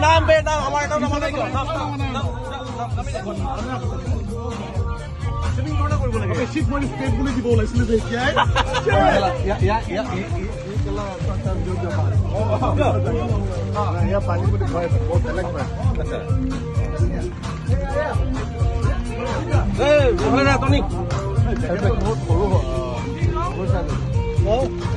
নাম বে নাম আমার এটা নাম নাই শিপ মানে স্টেট বলে দিব ওলাইছিল যে ইয়া পানি বলে ভয় বহুত বেলেগ হয় আচ্ছা এই ওখানে না টনিক বহুত বড় হয়